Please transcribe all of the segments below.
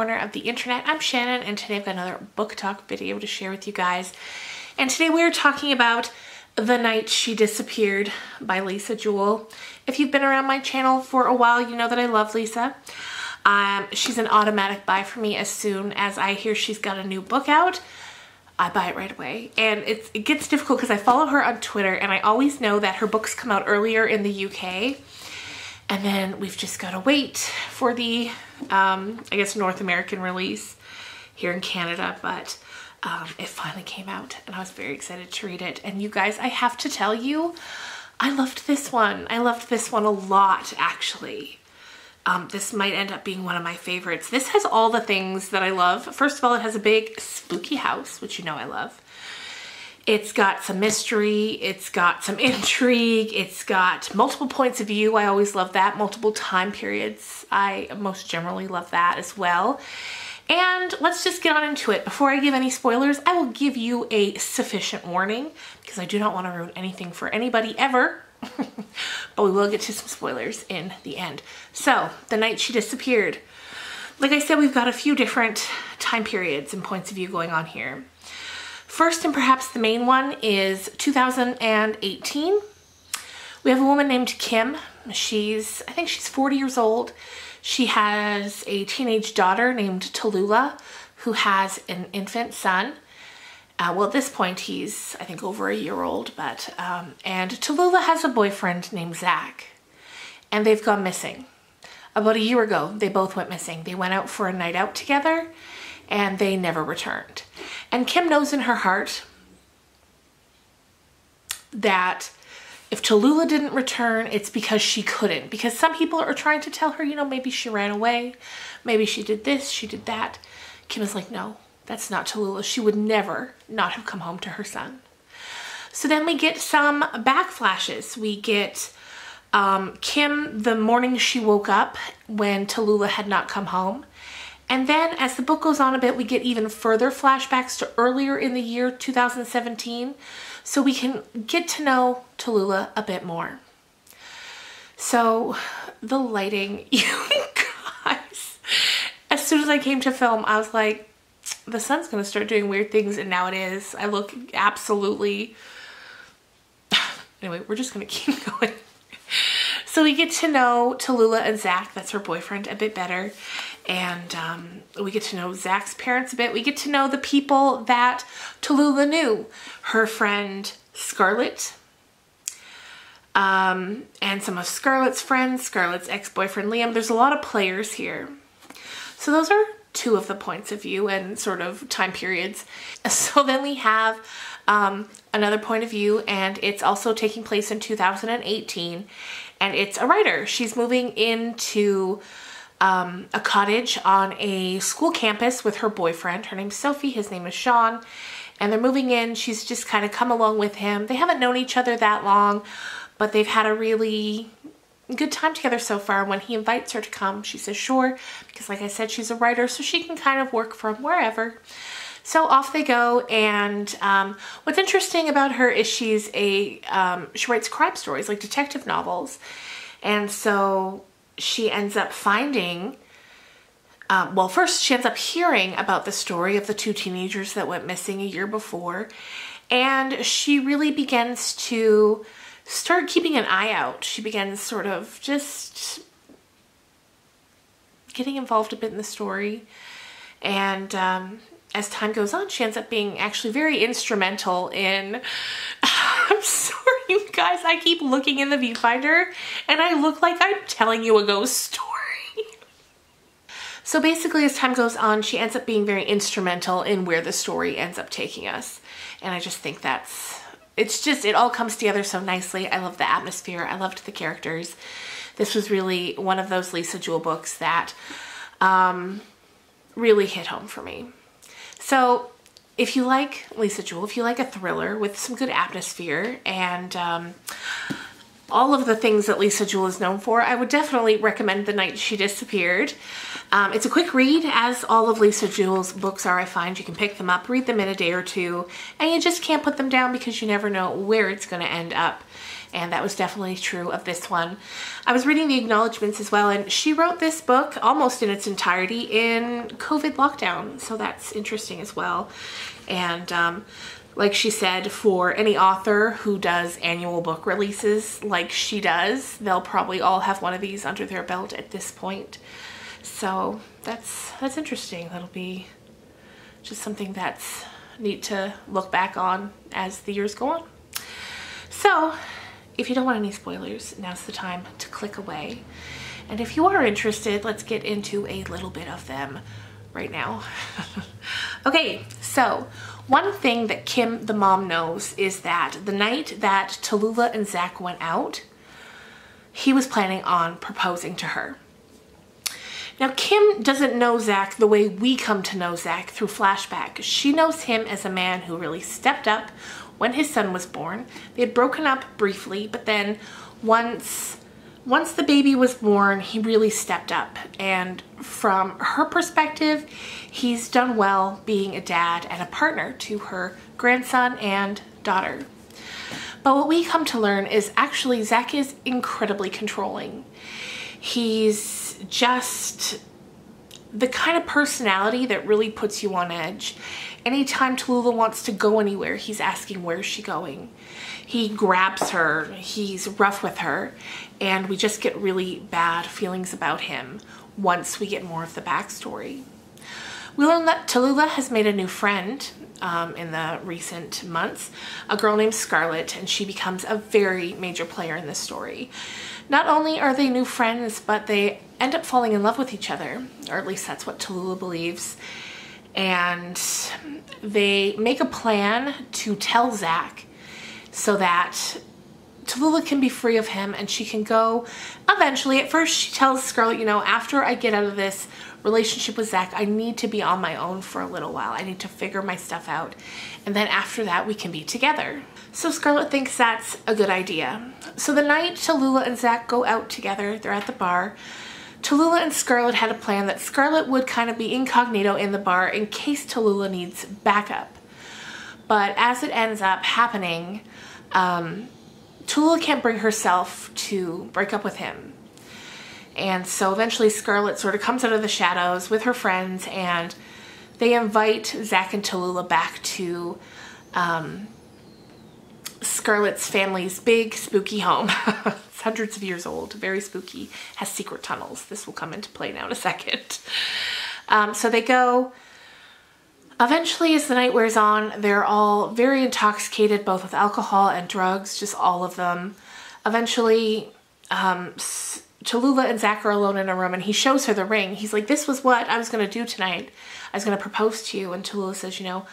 corner of the internet. I'm Shannon, and today I've got another book talk video to share with you guys. And today we are talking about The Night She Disappeared by Lisa Jewell. If you've been around my channel for a while, you know that I love Lisa. She's an automatic buy for me. As soon as I hear she's got a new book out, I buy it right away. And it gets difficult because I follow her on Twitter, and I always know that her books come out earlier in the UK. And then we've just got to wait for the, I guess, North American release here in Canada. But it finally came out, and I was very excited to read it. And you guys, I have to tell you, I loved this one. I loved this one a lot, actually. This might end up being one of my favorites. This has all the things that I love. First of all, it has a big spooky house, which you know I love. It's got some mystery, it's got some intrigue, it's got multiple points of view. I always love that. Multiple time periods. I most generally love that as well. And let's just get on into it. Before I give any spoilers, I will give you a sufficient warning because I do not want to ruin anything for anybody ever. But we will get to some spoilers in the end. So, The Night She Disappeared. Like I said, we've got a few different time periods and points of view going on here. First, and perhaps the main one, is 2018. We have a woman named Kim. I think she's 40 years old. She has a teenage daughter named Tallulah, who has an infant son. Well, at this point, he's, I think, over a year old, but, and Tallulah has a boyfriend named Zach, and they've gone missing. About a year ago, they both went missing. They went out for a night out together, and they never returned. And Kim knows in her heart that if Tallulah didn't return, it's because she couldn't. Because some people are trying to tell her, you know, maybe she ran away, maybe she did this, she did that. Kim is like, no, that's not Tallulah. She would never not have come home to her son. So then we get some backflashes. We get Kim the morning she woke up when Tallulah had not come home. And then as the book goes on a bit, we get even further flashbacks to earlier in the year 2017, so we can get to know Tallulah a bit more. So the lighting, you guys, as soon as I came to film, I was like, the sun's gonna start doing weird things, and now it is. I look absolutely, anyway, we're just gonna keep going. So we get to know Tallulah and Zach, that's her boyfriend, a bit better. And we get to know Zach's parents a bit. We get to know the people that Tallulah knew. Her friend Scarlett, and some of Scarlett's friends, Scarlett's ex-boyfriend Liam. There's a lot of players here. So those are two of the points of view and sort of time periods. So then we have another point of view, and it's also taking place in 2018. And it's a writer. She's moving into a cottage on a school campus with her boyfriend. Her name's Sophie, his name is Sean, and they're moving in. She's just kind of come along with him. They haven't known each other that long, but they've had a really good time together so far. When he invites her to come, she says sure, because like I said, she's a writer, so she can kind of work from wherever. So off they go, and what's interesting about her is she writes crime stories, like detective novels, and so she ends up finding, well, first she ends up hearing about the story of the two teenagers that went missing a year before, and she really begins to start keeping an eye out. She begins sort of just getting involved a bit in the story, and as time goes on, she ends up being actually very instrumental in, I'm sorry you guys, I keep looking in the viewfinder and I look like I'm telling you a ghost story. So basically as time goes on, she ends up being very instrumental in where the story ends up taking us. And I just think it all comes together so nicely. I love the atmosphere. I loved the characters. This was really one of those Lisa Jewell books that really hit home for me. So if you like Lisa Jewell, if you like a thriller with some good atmosphere and all of the things that Lisa Jewell is known for, I would definitely recommend The Night She Disappeared. It's a quick read, as all of Lisa Jewell's books are, I find. You can pick them up, read them in a day or two, and you just can't put them down because you never know where it's going to end up. And that was definitely true of this one. I was reading the acknowledgments as well, and she wrote this book almost in its entirety in COVID lockdown. So that's interesting as well. And like she said, for any author who does annual book releases like she does, they'll probably all have one of these under their belt at this point. So that's interesting. That'll be just something that's neat to look back on as the years go on. So if you don't want any spoilers, now's the time to click away. And if you are interested, let's get into a little bit of them right now. Okay, so one thing that Kim, the mom, knows is that the night that Tallulah and Zach went out, he was planning on proposing to her. Now, Kim doesn't know Zach the way we come to know Zach through flashback. She knows him as a man who really stepped up when his son was born. They had broken up briefly, but then once the baby was born, he really stepped up. And from her perspective, he's done well being a dad and a partner to her grandson and daughter. But what we come to learn is actually Zach is incredibly controlling. He's just the kind of personality that really puts you on edge. Anytime Tallulah wants to go anywhere, he's asking, where's she going? He grabs her, he's rough with her, and we just get really bad feelings about him once we get more of the backstory. We learn that Tallulah has made a new friend in the recent months, a girl named Scarlett, and she becomes a very major player in this story. Not only are they new friends, but they end up falling in love with each other, or at least that's what Tallulah believes. And they make a plan to tell Zach so that Tallulah can be free of him and she can go eventually. At first she tells Scarlett, you know, after I get out of this relationship with Zach, I need to be on my own for a little while. I need to figure my stuff out. And then after that, we can be together. So Scarlett thinks that's a good idea. So the night Tallulah and Zach go out together, they're at the bar. Tallulah and Scarlett had a plan that Scarlett would kind of be incognito in the bar in case Tallulah needs backup. But as it ends up happening, Tallulah can't bring herself to break up with him. And so eventually Scarlett sort of comes out of the shadows with her friends, and they invite Zach and Tallulah back to Scarlett's family's big spooky home. It's hundreds of years old, very spooky, has secret tunnels. This will come into play now in a second. So they go. Eventually, as the night wears on, they're all very intoxicated, both with alcohol and drugs, just all of them. Eventually, Tallulah and Zach are alone in a room, and he shows her the ring. He's like, this was what I was going to do tonight. I was going to propose to you. And Tallulah says, you know,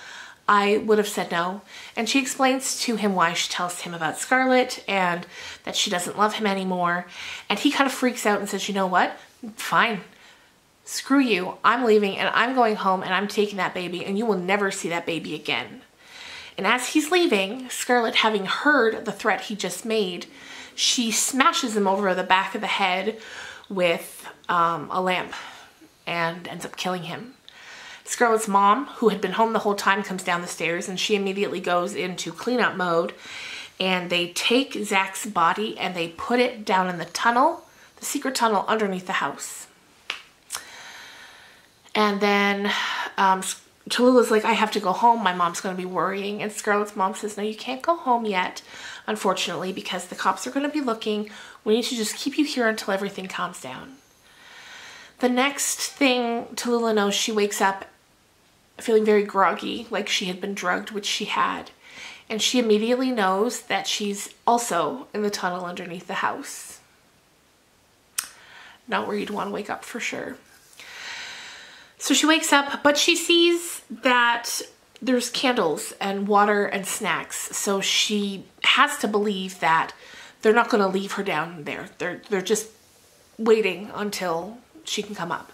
I would have said no. And she explains to him why. She tells him about Scarlett and that she doesn't love him anymore. And he kind of freaks out and says, you know what? Fine. Screw you. I'm leaving and I'm going home and I'm taking that baby and you will never see that baby again. And as he's leaving, Scarlett, having heard the threat he just made, she smashes him over the back of the head with a lamp and ends up killing him. Scarlett's mom, who had been home the whole time, comes down the stairs and she immediately goes into cleanup mode, and they take Zach's body and they put it down in the tunnel, the secret tunnel underneath the house. And then Tallulah's like, I have to go home. My mom's going to be worrying. And Scarlett's mom says, no, you can't go home yet, unfortunately, because the cops are going to be looking. We need to just keep you here until everything calms down. The next thing Tallulah knows, she wakes up feeling very groggy, like she had been drugged, which she had. And she immediately knows that she's also in the tunnel underneath the house. Not where you'd want to wake up for sure. So she wakes up, but she sees that there's candles and water and snacks. So she has to believe that they're not going to leave her down there. They're just waiting until she can come up.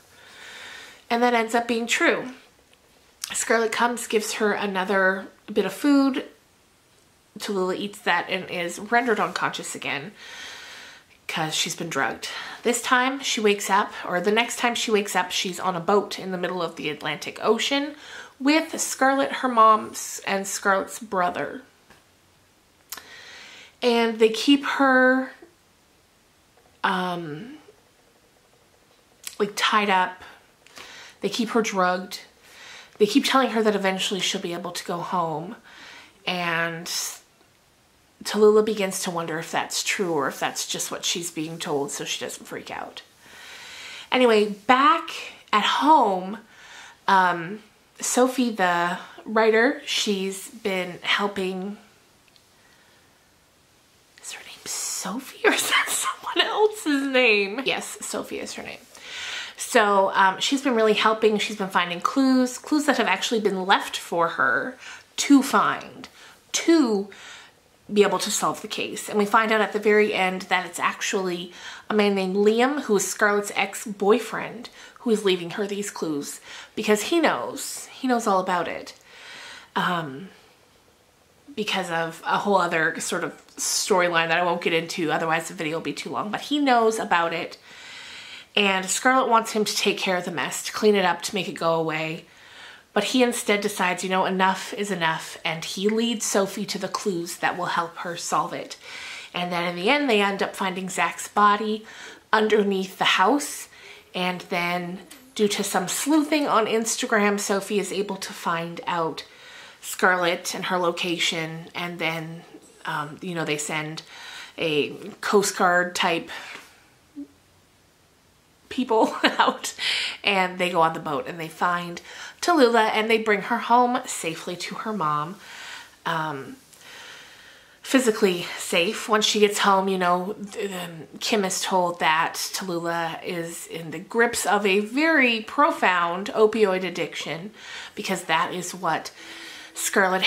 And that ends up being true. Scarlett comes, gives her another bit of food. Tallulah eats that and is rendered unconscious again because she's been drugged. This time she wakes up, or the next time she wakes up, she's on a boat in the middle of the Atlantic Ocean with Scarlett, her mom, and Scarlett's brother. And they keep her like tied up. They keep her drugged. They keep telling her that eventually she'll be able to go home. And Tallulah begins to wonder if that's true or if that's just what she's being told so she doesn't freak out. Anyway, back at home, Sophie, the writer, she's been helping. Is her name Sophie or is that someone else's name? Yes, Sophie is her name. So she's been really helping. She's been finding clues that have actually been left for her to find, to be able to solve the case. And we find out at the very end that it's actually a man named Liam, who is Scarlett's ex-boyfriend, who is leaving her these clues because he knows all about it. Because of a whole other sort of storyline that I won't get into, otherwise the video will be too long, but he knows about it. And Scarlett wants him to take care of the mess, to clean it up, to make it go away. But he instead decides, you know, enough is enough, and he leads Sophie to the clues that will help her solve it. And then in the end, they end up finding Zach's body underneath the house. And then, due to some sleuthing on Instagram, Sophie is able to find out Scarlett and her location. And then, you know, they send a Coast Guard type people out, and they go on the boat and they find Tallulah and they bring her home safely to her mom. Physically safe. Once she gets home, you know, Kim is told that Tallulah is in the grips of a very profound opioid addiction, because that is what Scarlett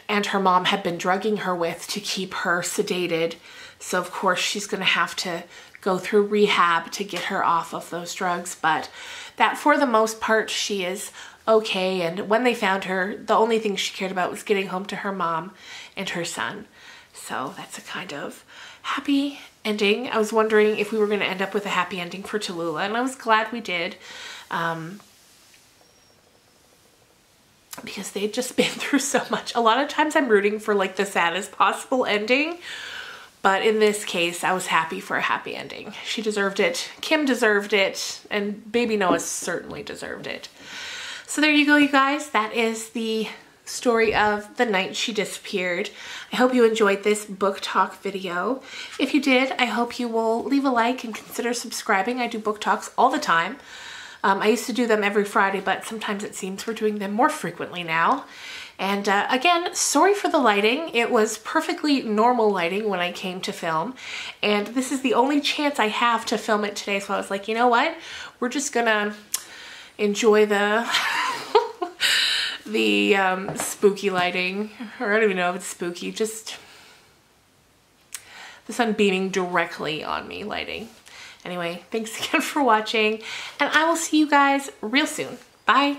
and her mom had been drugging her with to keep her sedated. So of course she's going to have to go through rehab to get her off of those drugs, but that for the most part she is okay. And when they found her, the only thing she cared about was getting home to her mom and her son. So that's a kind of happy ending. I was wondering if we were going to end up with a happy ending for Tallulah, and I was glad we did, because they'd just been through so much. A lot of times I'm rooting for like the saddest possible ending, but in this case, I was happy for a happy ending. She deserved it. Kim deserved it. And baby Noah certainly deserved it. So there you go, you guys. That is the story of The Night She Disappeared. I hope you enjoyed this book talk video. If you did, I hope you will leave a like and consider subscribing. I do book talks all the time. I used to do them every Friday, but sometimes it seems we're doing them more frequently now. And again, sorry for the lighting. It was perfectly normal lighting when I came to film, and this is the only chance I have to film it today, so I was like, you know what? We're just gonna enjoy the the spooky lighting, or I don't even know if it's spooky, just the sun beaming directly on me lighting. Anyway, thanks again for watching, and I will see you guys real soon. Bye!